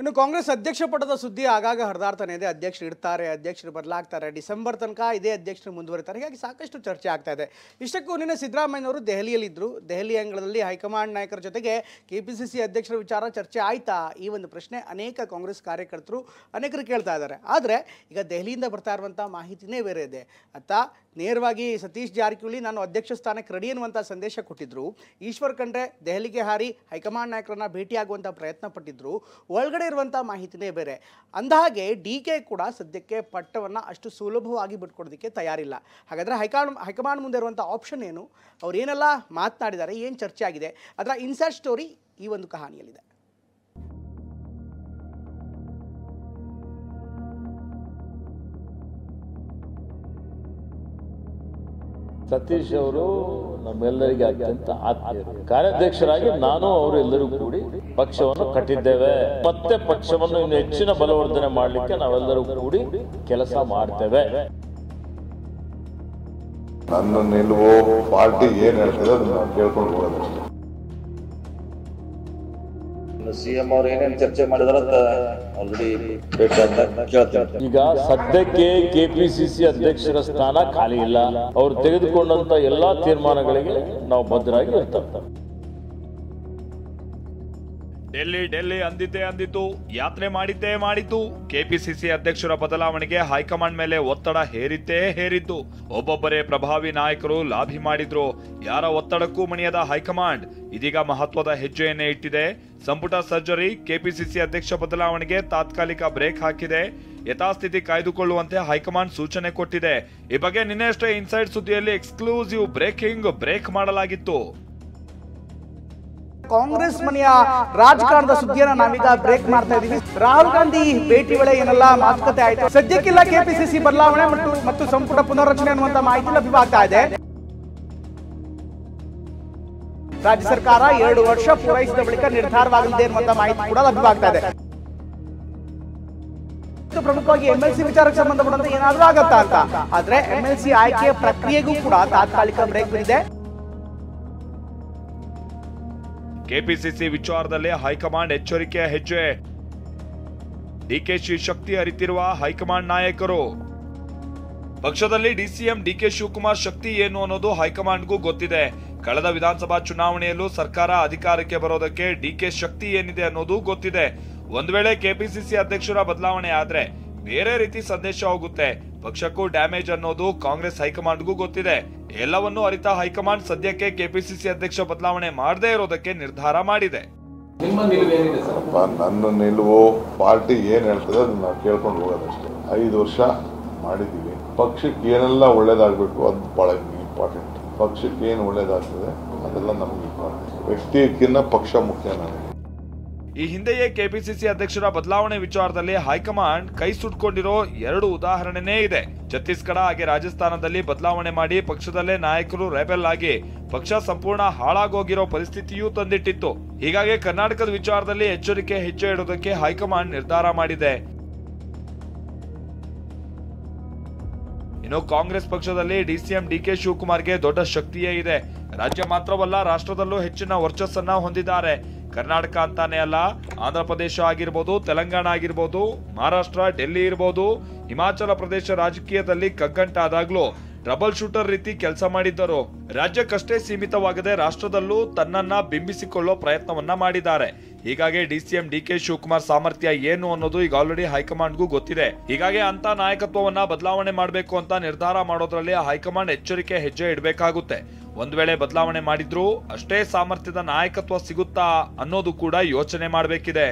ಇನ್ನು ಕಾಂಗ್ರೆಸ್ ಅಧ್ಯಕ್ಷ ಪಟ್ಟದ ಸುದ್ದಿ ಆಗಾಗ ಹರಿದಾಡ್ತಾನೆ ಇದೆ. ಅಧ್ಯಕ್ಷರು ಇರ್ತಾರೆ, ಅಧ್ಯಕ್ಷರು ಬದಲಾಗ್ತಾರೆ, ಡಿಸೆಂಬರ್ ತನಕ ಇದೇ ಅಧ್ಯಕ್ಷರು ಮುಂದುವರಿತಾರೆ. ಹೀಗಾಗಿ ಸಾಕಷ್ಟು ಚರ್ಚೆ ಆಗ್ತಾ ಇದೆ. ಇಷ್ಟಕ್ಕೂ ನಿನ್ನೆ ಸಿದ್ದರಾಮಯ್ಯನವರು ದೆಹಲಿಯಲ್ಲಿದ್ದರು. ದೆಹಲಿ ಅಂಗಳದಲ್ಲಿ ಹೈಕಮಾಂಡ್ ನಾಯಕರ ಜೊತೆಗೆ ಕೆಪಿಸಿಸಿ ಅಧ್ಯಕ್ಷರ ವಿಚಾರ ಚರ್ಚೆ ಆಯ್ತಾ? ಈ ಒಂದು ಪ್ರಶ್ನೆ ಅನೇಕ ಕಾಂಗ್ರೆಸ್ ಕಾರ್ಯಕರ್ತರು ಅನೇಕರು ಕೇಳ್ತಾ ಇದ್ದಾರೆ. ಆದರೆ ಈಗ ದೆಹಲಿಯಿಂದ ಬರ್ತಾ ಇರುವಂಥ ಮಾಹಿತಿನೇ ಬೇರೆ ಇದೆ. ನೇರವಾಗಿ ಸತೀಶ್ ಜಾರಕಿಹೊಳಿ ನಾನು ಅಧ್ಯಕ್ಷ ಸ್ಥಾನಕ್ಕೆ ರೆಡಿ ಅನ್ನುವಂಥ ಸಂದೇಶ ಕೊಟ್ಟಿದ್ದರು. ಈಶ್ವರ್ ಖಂಡ್ರೆ ದೆಹಲಿಗೆ ಹಾರಿ ಹೈಕಮಾಂಡ್ ನಾಯಕರನ್ನ ಭೇಟಿಯಾಗುವಂಥ ಪ್ರಯತ್ನ ಪಟ್ಟಿದ್ದರು. ಒಳಗಡೆ ಇರುವಂಥ ಮಾಹಿತಿನೇ ಬೇರೆ. ಅಂದಹಾಗೆ DK ಕೂಡ ಸದ್ಯಕ್ಕೆ ಪಟ್ಟವನ್ನು ಅಷ್ಟು ಸುಲಭವಾಗಿ ಬಿಟ್ಕೊಡೋದಕ್ಕೆ ತಯಾರಿಲ್ಲ. ಹಾಗಾದರೆ ಹೈಕಮಾಂಡ್ ಮುಂದೆ ಇರುವಂಥ ಆಪ್ಷನ್ ಏನು? ಅವ್ರು ಏನೆಲ್ಲ ಮಾತನಾಡಿದ್ದಾರೆ, ಏನು ಚರ್ಚೆ ಆಗಿದೆ, ಅದರ ಇನ್ಸೈಡ್ ಸ್ಟೋರಿ ಈ ಒಂದು ಕಹಾನಿಯಲ್ಲಿದೆ. ಸತೀಶ್ ಅವರು ನಮ್ಮೆಲ್ಲರಿಗೆ ಅತ್ಯಂತ ಆತ್ಮೀಯರು. ಕಾರ್ಯಾಧ್ಯಕ್ಷರಾಗಿ ನಾನು ಅವರು ಎಲ್ಲರೂ ಕೂಡಿ ಪಕ್ಷವನ್ನು ಕಟ್ಟಿದ್ದೇವೆ. ಮತ್ತೆ ಪಕ್ಷವನ್ನು ಇನ್ನು ಹೆಚ್ಚಿನ ಬಲವರ್ಧನೆ ಮಾಡಲಿಕ್ಕೆ ನಾವೆಲ್ಲರೂ ಕೂಡಿ ಕೆಲಸ ಮಾಡ್ತೇವೆ. ನನ್ನ ನಿಲುವು ಪಾರ್ಟಿ ಏನ್ ಹೇಳ್ತದೆ ಅದನ್ನ ಕೇಳ್ಕೊಂಡು ಹೋಗೋದಷ್ಟೇ. ಸಿಎಂ ಅವರು ಏನೇನು ಚರ್ಚೆ ಮಾಡಿದಾರೆ ಈಗ ಸದ್ಯಕ್ಕೆ ಕೆಪಿಸಿಸಿ ಅಧ್ಯಕ್ಷರ ಸ್ಥಾನ ಖಾಲಿ ಇಲ್ಲ. ಅವರು ತೆಗೆದುಕೊಂಡಂತ ಎಲ್ಲಾ ತೀರ್ಮಾನಗಳಿಗೆ ನಾವು ಬದ್ಧರಾಗಿ ಇರ್ತೇವೆ. ಡೆಲ್ಲಿ ಅಂದಿದ್ದು ಯಾತ್ರೆ ಮಾಡಿದ್ದು ಕೆಪಿಸಿಸಿ ಅಧ್ಯಕ್ಷರ ಬದಲಾವಣೆಗೆ ಹೈಕಮಾಂಡ್ ಮೇಲೆ ಒತ್ತಡ ಹೇರಿದ್ದು. ಒಬ್ಬೊಬ್ಬರೇ ಪ್ರಭಾವಿ ನಾಯಕರು ಲಾಭಿ ಮಾಡಿದ್ರು. ಯಾರ ಒತ್ತಡಕ್ಕೂ ಮಣಿಯದ ಹೈಕಮಾಂಡ್ ಇದೀಗ ಮಹತ್ವದ ಹೆಜ್ಜೆಯನ್ನೇ ಇಟ್ಟಿದೆ. ಸಂಪುಟ ಸರ್ಜರಿ, ಕೆಪಿಸಿಸಿ ಅಧ್ಯಕ್ಷ ಬದಲಾವಣೆಗೆ ತಾತ್ಕಾಲಿಕ ಬ್ರೇಕ್ ಹಾಕಿದೆ. ಯಥಾಸ್ಥಿತಿ ಕಾಯ್ದುಕೊಳ್ಳುವಂತೆ ಹೈಕಮಾಂಡ್ ಸೂಚನೆ ಕೊಟ್ಟಿದೆ. ಈ ಬಗ್ಗೆ ನಿನ್ನೆಷ್ಟೇ ಇನ್ಸೈಡ್ ಸುದ್ದಿಯಲ್ಲಿ ಎಕ್ಸ್ಕ್ಲೂಸಿವ್ ಬ್ರೇಕ್ ಮಾಡಲಾಗಿತ್ತು. ಕಾಂಗ್ರೆಸ್ ಮನೆಯ ರಾಜಕಾರಣದ ಸುದ್ದಿಯನ್ನ ನಾವೀಗ ಬ್ರೇಕ್ ಮಾಡ್ತಾ ಇದೀವಿ. ರಾಹುಲ್ ಗಾಂಧಿ ಭೇಟಿ ವೇಳೆ ಏನೆಲ್ಲ ಮಾತುಕತೆ ಆಯಿತು, ಸದ್ಯಕ್ಕಿಲ್ಲ ಕೆಪಿಸಿಸಿ ಬದಲಾವಣೆ ಮತ್ತು ಸಂಪುಟ ಪುನರ್ರಚನೆ ಅನ್ನುವಂತ ಮಾಹಿತಿ ಲಭ್ಯವಾಗ್ತಾ ಇದೆ. ರಾಜ್ಯ ಸರ್ಕಾರ 2 ವರ್ಷ ಪೂರೈಸಿದ ಬಳಿಕ ನಿರ್ಧಾರವಾಗಲಿದೆ ಎನ್ನುವಂತ ಮಾಹಿತಿ ಕೂಡ ಲಭ್ಯವಾಗ್ತಾ ಇದೆ. ಪ್ರಮುಖವಾಗಿ MLC ವಿಚಾರಕ್ಕೆ ಸಂಬಂಧಪಟ್ಟಂತೆ ಏನಾದ್ರೂ ಆಗತ್ತಾ ಅಂತ. ಆದ್ರೆ MLC ಆಯ್ಕೆಯ ಪ್ರಕ್ರಿಯೆಗೂ ಕೂಡ ತಾತ್ಕಾಲಿಕ ಬ್ರೇಕ್ ಇದೆ. ಕೆಪಿಸಿಸಿ ವಿಚಾರದಲ್ಲಿ ಹೈಕಮಾಂಡ್ ಎಚ್ಚರಿಕೆಯ ಹೆಜ್ಜೆ. ಡಿಕೆಶಿ ಶಕ್ತಿ ಅರಿತಿರುವ ಹೈಕಮಾಂಡ್ ನಾಯಕರು. ಪಕ್ಷದಲ್ಲಿ ಡಿಸಿಎಂ ಡಿಕೆ ಶಿವಕುಮಾರ್ ಶಕ್ತಿ ಏನು ಅನ್ನೋದು ಹೈಕಮಾಂಡ್ಗೂ ಗೊತ್ತಿದೆ. ಕಳೆದ ವಿಧಾನಸಭಾ ಚುನಾವಣೆಯಲ್ಲೂ ಸರ್ಕಾರ ಅಧಿಕಾರಕ್ಕೆ ಬರೋದಕ್ಕೆ ಡಿಕೆ ಶಕ್ತಿ ಏನಿದೆ ಅನ್ನೋದು ಗೊತ್ತಿದೆ. ಒಂದ್ ವೇಳೆ ಕೆಪಿಸಿಸಿ ಅಧ್ಯಕ್ಷರ ಬದಲಾವಣೆ ಆದ್ರೆ ಬೇರೆ ರೀತಿ ಸಂದೇಶ ಹೋಗುತ್ತೆ. ಪಕ್ಷಕ್ಕೂ ಡ್ಯಾಮೇಜ್ ಅನ್ನೋದು ಕಾಂಗ್ರೆಸ್ ಹೈಕಮಾಂಡ್ಗೂ ಗೊತ್ತಿದೆ. ಎಲ್ಲವನ್ನೂ ಅರಿತ ಹೈಕಮಾಂಡ್ ಸದ್ಯಕ್ಕೆ ಕೆಪಿಸಿಸಿ ಅಧ್ಯಕ್ಷ ಬದಲಾವಣೆ ಮಾಡದೇ ಇರೋದಕ್ಕೆ ನಿರ್ಧಾರ ಮಾಡಿದೆ. ನನ್ನ ನಿಲುವು ಪಾರ್ಟಿ ಏನ್ ಹೇಳ್ತದೆ ಅದನ್ನ ಕೇಳ್ಕೊಂಡು ಹೋಗೋದಷ್ಟೇ. 5 ವರ್ಷ ಮಾಡಿದೀವಿ. ಪಕ್ಷಕ್ಕೆ ಏನೆಲ್ಲ ಒಳ್ಳೇದಾಗಬೇಕು ಅದು ಬಹಳ ಇಂಪಾರ್ಟೆಂಟ್. ಪಕ್ಷಕ್ಕೆ ಏನು ಒಳ್ಳೇದಾಗ್ತದೆ ಅದೆಲ್ಲ ನಮಗೆ ಇಂಪಾರ್ಟೆಂಟ್. ವ್ಯಕ್ತಿಯಕ್ಕಿಂತ ಪಕ್ಷ ಮುಖ್ಯ ನನಗೆ. ಈ ಹಿಂದೆಯೇ ಕೆಪಿಸಿಸಿ ಅಧ್ಯಕ್ಷರ ಬದಲಾವಣೆ ವಿಚಾರದಲ್ಲಿ ಹೈಕಮಾಂಡ್ ಕೈ ಸುಟ್ಕೊಂಡಿರೋ 2 ಉದಾಹರಣೆನೇ ಇದೆ. ಛತ್ತೀಸ್ಗಢ ಹಾಗೆ ರಾಜಸ್ಥಾನದಲ್ಲಿ ಬದಲಾವಣೆ ಮಾಡಿ ಪಕ್ಷದಲ್ಲೇ ನಾಯಕರು ರೆಬೆಲ್ ಆಗಿ ಪಕ್ಷ ಸಂಪೂರ್ಣ ಹಾಳಾಗೋಗಿರೋ ಪರಿಸ್ಥಿತಿಯೂ ತಂದಿಟ್ಟಿತ್ತು. ಹೀಗಾಗಿ ಕರ್ನಾಟಕದ ವಿಚಾರದಲ್ಲಿ ಎಚ್ಚರಿಕೆ ಹೆಜ್ಜೆ ಇಡೋದಕ್ಕೆ ಹೈಕಮಾಂಡ್ ನಿರ್ಧಾರ ಮಾಡಿದೆ. ಇನ್ನು ಕಾಂಗ್ರೆಸ್ ಪಕ್ಷದಲ್ಲಿ ಡಿಸಿಎಂ ಡಿಕೆ ಶಿವಕುಮಾರ್ಗೆ ದೊಡ್ಡ ಶಕ್ತಿಯೇ ಇದೆ. ರಾಜ್ಯ ಮಾತ್ರವಲ್ಲ, ರಾಷ್ಟ್ರದಲ್ಲೂ ಹೆಚ್ಚಿನ ವರ್ಚಸ್ಸನ್ನ ಹೊಂದಿದ್ದಾರೆ. ಕರ್ನಾಟಕ ಅಂತಾನೆ ಅಲ್ಲ, ಆಂಧ್ರ ಪ್ರದೇಶ ಆಗಿರ್ಬೋದು, ತೆಲಂಗಾಣ ಆಗಿರ್ಬೋದು, ಮಹಾರಾಷ್ಟ್ರ, ಡೆಲ್ಲಿ ಇರ್ಬೋದು, ಹಿಮಾಚಲ ಪ್ರದೇಶ ರಾಜಕೀಯದಲ್ಲಿ ಕಗ್ಗಂಟಾದಾಗ್ಲೂ ಟ್ರಬಲ್ ಶೂಟರ್ ರೀತಿ ಕೆಲಸ ಮಾಡಿದ್ದರು. ರಾಜ್ಯಕ್ಕಷ್ಟೇ ಸೀಮಿತವಾಗದೆ ರಾಷ್ಟ್ರದಲ್ಲೂ ತನ್ನನ್ನ ಬಿಂಬಿಸಿಕೊಳ್ಳೋ ಪ್ರಯತ್ನವನ್ನ ಮಾಡಿದ್ದಾರೆ. ಹೀಗಾಗಿ ಡಿಸಿಎಂ ಡಿಕೆ ಶಿವಕುಮಾರ್ ಸಾಮರ್ಥ್ಯ ಏನು ಅನ್ನೋದು ಈಗ ಆಲ್ರೆಡಿ ಹೈಕಮಾಂಡ್ಗೂ ಗೊತ್ತಿದೆ. ಹೀಗಾಗಿ ಅಂತ ನಾಯಕತ್ವವನ್ನ ಬದಲಾವಣೆ ಮಾಡಬೇಕು ಅಂತ ನಿರ್ಧಾರ ಮಾಡೋದ್ರಲ್ಲಿ ಹೈಕಮಾಂಡ್ ಎಚ್ಚರಿಕೆ ಹೆಜ್ಜೆ ಇಡಬೇಕಾಗುತ್ತೆ. ಒಂದ್ ವೇಳೆ ಬದಲಾವಣೆ ಮಾಡಿದ್ರೂ ಅಷ್ಟೇ ಸಾಮರ್ಥ್ಯದ ನಾಯಕತ್ವ ಸಿಗುತ್ತಾ ಅನ್ನೋದು ಕೂಡ ಯೋಚನೆ ಮಾಡಬೇಕಿದೆ.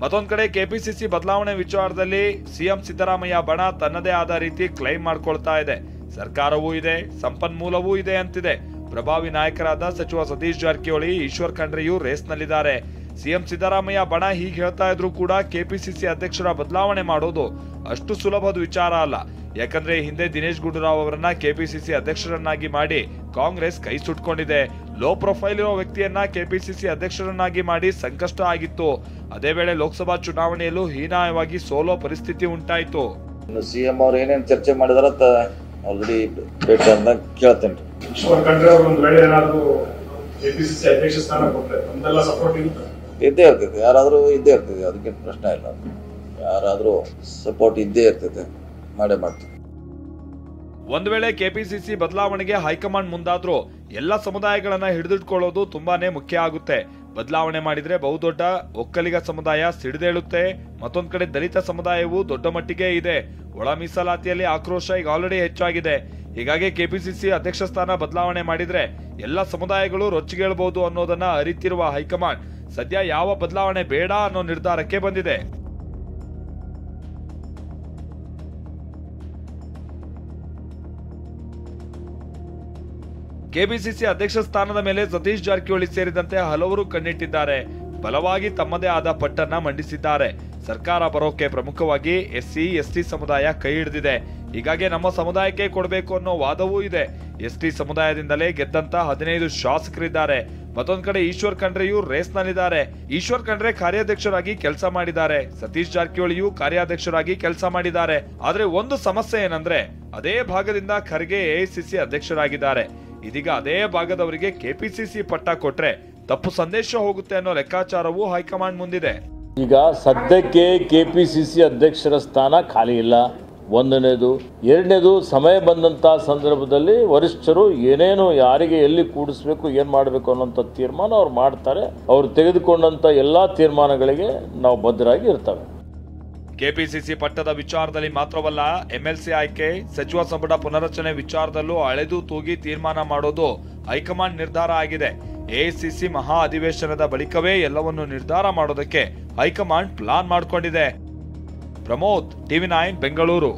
ಮತ್ತೊಂದ್ ಕಡೆ ಕೆಪಿಸಿಸಿ ಬದಲಾವಣೆ ವಿಚಾರದಲ್ಲಿ ಸಿಎಂ ಸಿದ್ದರಾಮಯ್ಯ ಬಣ ತನ್ನದೇ ಆದ ರೀತಿ ಕ್ಲೈಮ್ ಮಾಡ್ಕೊಳ್ತಾ ಇದೆ. ಸರ್ಕಾರವೂ ಇದೆ, ಸಂಪನ್ಮೂಲವೂ ಇದೆ ಅಂತಿದೆ. ಪ್ರಭಾವಿ ನಾಯಕರಾದ ಸಚಿವ ಸತೀಶ್ ಜಾರಕಿಹೊಳಿ, ಈಶ್ವರ್ ಖಂಡ್ರೆಯೂ ರೇಸ್ನಲ್ಲಿದ್ದಾರೆ. ಸಿಎಂ ಸಿದ್ದರಾಮಯ್ಯ ಬಣ ಹೀಗೆ ಹೇಳ್ತಾ ಇದ್ರು ಕೂಡ ಕೆಪಿಸಿಸಿ ಅಧ್ಯಕ್ಷರ ಬದಲಾವಣೆ ಮಾಡೋದು ಅಷ್ಟು ಸುಲಭದ ವಿಚಾರ ಅಲ್ಲ. ಯಾಕಂದ್ರೆ ಹಿಂದೆ ದಿನೇಶ್ ಗುಂಡೂರಾವ್ ಅವರನ್ನ ಕೆಪಿಸಿಸಿ ಅಧ್ಯಕ್ಷರನ್ನಾಗಿ ಮಾಡಿ ಕಾಂಗ್ರೆಸ್ ಕೈ ಸುಟ್ಕೊಂಡಿದೆ. ಲೋ ಪ್ರೊಫೈಲ್ ಇರೋ ವ್ಯಕ್ತಿಯನ್ನ ಕೆಪಿಸಿಸಿ ಅಧ್ಯಕ್ಷರನ್ನಾಗಿ ಮಾಡಿ ಸಂಕಷ್ಟ ಆಗಿತ್ತು. ಅದೇ ವೇಳೆ ಲೋಕಸಭಾ ಚುನಾವಣೆಯಲ್ಲೂ ಹೀನಾಯವಾಗಿ ಸೋಲೋ ಪರಿಸ್ಥಿತಿ ಉಂಟಾಯಿತು. ಸಿಎಂ ಅವರು ಏನೇನು ಚರ್ಚೆ ಮಾಡಿದಾರ ಆಲ್ರೆಡಿ ಕೇಳ್ತೇನೆ. ಈಶ್ವರ್ ಖಂಡ್ರೆ ಅವರು ಒಂದು ವೇಳೆ ಏನಾದ್ರು ಕೆಪಿಸಿಸಿ ಅಧ್ಯಕ್ಷ ಸ್ಥಾನ ಕೊಟ್ಟರೆ ನಮ್ದೆಲ್ಲ ಸಪೋರ್ಟ್ ಇದ್ದೇ ಇರ್ತೈತೆ, ಯಾರಾದರೂ ಇದ್ದೇ ಇರ್ತೈತೆ, ಅದಕ್ಕೆ ಪ್ರಶ್ನೆ ಇಲ್ಲ. ಯಾರಾದರೂ ಸಪೋರ್ಟ್ ಇದ್ದೇ ಇರ್ತೈತೆ, ಮಾಡೇ ಮಾಡ್ತೀವಿ. ಒಂದು ವೇಳೆ ಕೆಪಿಸಿಸಿ ಬದಲಾವಣೆಗೆ ಹೈಕಮಾಂಡ್ ಮುಂದಾದ್ರೂ ಎಲ್ಲ ಸಮುದಾಯಗಳನ್ನ ಹಿಡಿದಿಟ್ಕೊಳ್ಳೋದು ತುಂಬಾನೇ ಮುಖ್ಯ ಆಗುತ್ತೆ. ಬದಲಾವಣೆ ಮಾಡಿದ್ರೆ ಬಹುದೊಡ್ಡ ಒಕ್ಕಲಿಗ ಸಮುದಾಯ ಸಿಡಿದೇಳುತ್ತೆ. ಮತ್ತೊಂದ್ ಕಡೆ ದಲಿತ ಸಮುದಾಯವು ದೊಡ್ಡ ಮಟ್ಟಿಗೆ ಇದೆ. ಒಳ ಮೀಸಲಾತಿಯಲ್ಲಿ ಆಕ್ರೋಶ ಈಗ ಆಲ್ರೆಡಿ ಹೆಚ್ಚಾಗಿದೆ. ಹೀಗಾಗಿ ಕೆಪಿಸಿಸಿ ಅಧ್ಯಕ್ಷ ಸ್ಥಾನ ಬದಲಾವಣೆ ಮಾಡಿದ್ರೆ ಎಲ್ಲ ಸಮುದಾಯಗಳು ರೊಚ್ಚಿಗೇಳಬಹುದು ಅನ್ನೋದನ್ನ ಅರಿತಿರುವ ಹೈಕಮಾಂಡ್ ಸದ್ಯ ಯಾವ ಬದಲಾವಣೆ ಬೇಡ ಅನ್ನೋ ನಿರ್ಧಾರಕ್ಕೆ ಬಂದಿದೆ. ಕೆಪಿಸಿಸಿ ಅಧ್ಯಕ್ಷ ಸ್ಥಾನದ ಮೇಲೆ ಸತೀಶ್ ಜಾರಕಿಹೊಳಿ ಸೇರಿದಂತೆ ಹಲವರು ಕಣ್ಣಿಟ್ಟಿದ್ದಾರೆ. ಬಲವಾಗಿ ತಮ್ಮದೇ ಆದ ಪಟ್ಟನ್ನ ಮಂಡಿಸಿದ್ದಾರೆ. ಸರ್ಕಾರ ಬರೋಕೆ ಪ್ರಮುಖವಾಗಿ ಎಸ್ಸಿ ಎಸ್ಟಿ ಸಮುದಾಯ ಕೈ ಹಿಡಿದಿದೆ. ಹೀಗಾಗಿ ನಮ್ಮ ಸಮುದಾಯಕ್ಕೆ ಕೊಡಬೇಕು ಅನ್ನೋ ವಾದವೂ ಇದೆ. ಎಸ್ಟಿ ಸಮುದಾಯದಿಂದಲೇ ಗೆದ್ದಂತ 15 ಶಾಸಕರಿದ್ದಾರೆ. ಮತ್ತೊಂದ್ ಕಡೆ ಈಶ್ವರ್ ಖಂಡ್ರೆಯೂ ರೇಸ್ನಲ್ಲಿದ್ದಾರೆ. ಈಶ್ವರ್ ಖಂಡ್ರೆ ಕಾರ್ಯಾಧ್ಯಕ್ಷರಾಗಿ ಕೆಲಸ ಮಾಡಿದ್ದಾರೆ. ಸತೀಶ್ ಜಾರಕಿಹೊಳಿಯೂ ಕಾರ್ಯಾಧ್ಯಕ್ಷರಾಗಿ ಕೆಲಸ ಮಾಡಿದ್ದಾರೆ. ಆದ್ರೆ ಒಂದು ಸಮಸ್ಯೆ ಏನಂದ್ರೆ ಅದೇ ಭಾಗದಿಂದ ಖರ್ಗೆ ಎಐಸಿಸಿ ಅಧ್ಯಕ್ಷರಾಗಿದ್ದಾರೆ. ಇದೀಗ ಅದೇ ಭಾಗದವರಿಗೆ ಕೆಪಿಸಿಸಿ ಪಟ್ಟ ಕೊಟ್ರೆ ತಪ್ಪು ಸಂದೇಶ ಹೋಗುತ್ತೆ ಅನ್ನೋ ಲೆಕ್ಕಾಚಾರವೂ ಹೈಕಮಾಂಡ್ ಮುಂದಿದೆ. ಈಗ ಸದ್ಯಕ್ಕೆ ಕೆಪಿಸಿಸಿ ಅಧ್ಯಕ್ಷರ ಸ್ಥಾನ ಖಾಲಿ ಇಲ್ಲ. ಒಂದನೇದು. ಎರಡನೇದು, ಸಮಯ ಬಂದಂಥ ಸಂದರ್ಭದಲ್ಲಿ ವರಿಷ್ಠರು ಏನೇನು ಯಾರಿಗೆ ಎಲ್ಲಿ ಕೂಡಿಸ್ಬೇಕು ಏನು ಮಾಡಬೇಕು ಅನ್ನೋಂಥ ತೀರ್ಮಾನ ಅವ್ರು ಮಾಡ್ತಾರೆ. ಅವ್ರು ತೆಗೆದುಕೊಂಡಂಥ ಎಲ್ಲ ತೀರ್ಮಾನಗಳಿಗೆ ನಾವು ಬದ್ಧರಾಗಿ ಇರ್ತವೆ. ಕೆಪಿಸಿಸಿ ಪಟ್ಟದ ವಿಚಾರದಲ್ಲಿ ಮಾತ್ರವಲ್ಲ, ಎಂಎಲ್ಸಿ ಆಯ್ಕೆ, ಸಚಿವ ಸಂಪುಟ ಪುನರಚನೆ ವಿಚಾರದಲ್ಲೂ ಅಳೆದು ತೂಗಿ ತೀರ್ಮಾನ ಮಾಡೋದು ಹೈಕಮಾಂಡ್ ನಿರ್ಧಾರ ಆಗಿದೆ. ಎಐಸಿಸಿ ಮಹಾ ಅಧಿವೇಶನದ ಬಳಿಕವೇ ಎಲ್ಲವನ್ನು ನಿರ್ಧಾರ ಮಾಡೋದಕ್ಕೆ ಹೈಕಮಾಂಡ್ ಪ್ಲಾನ್ ಮಾಡಿಕೊಂಡಿದೆ. ಪ್ರಮೋದ್, ಟಿವಿ9 ಬೆಂಗಳೂರು.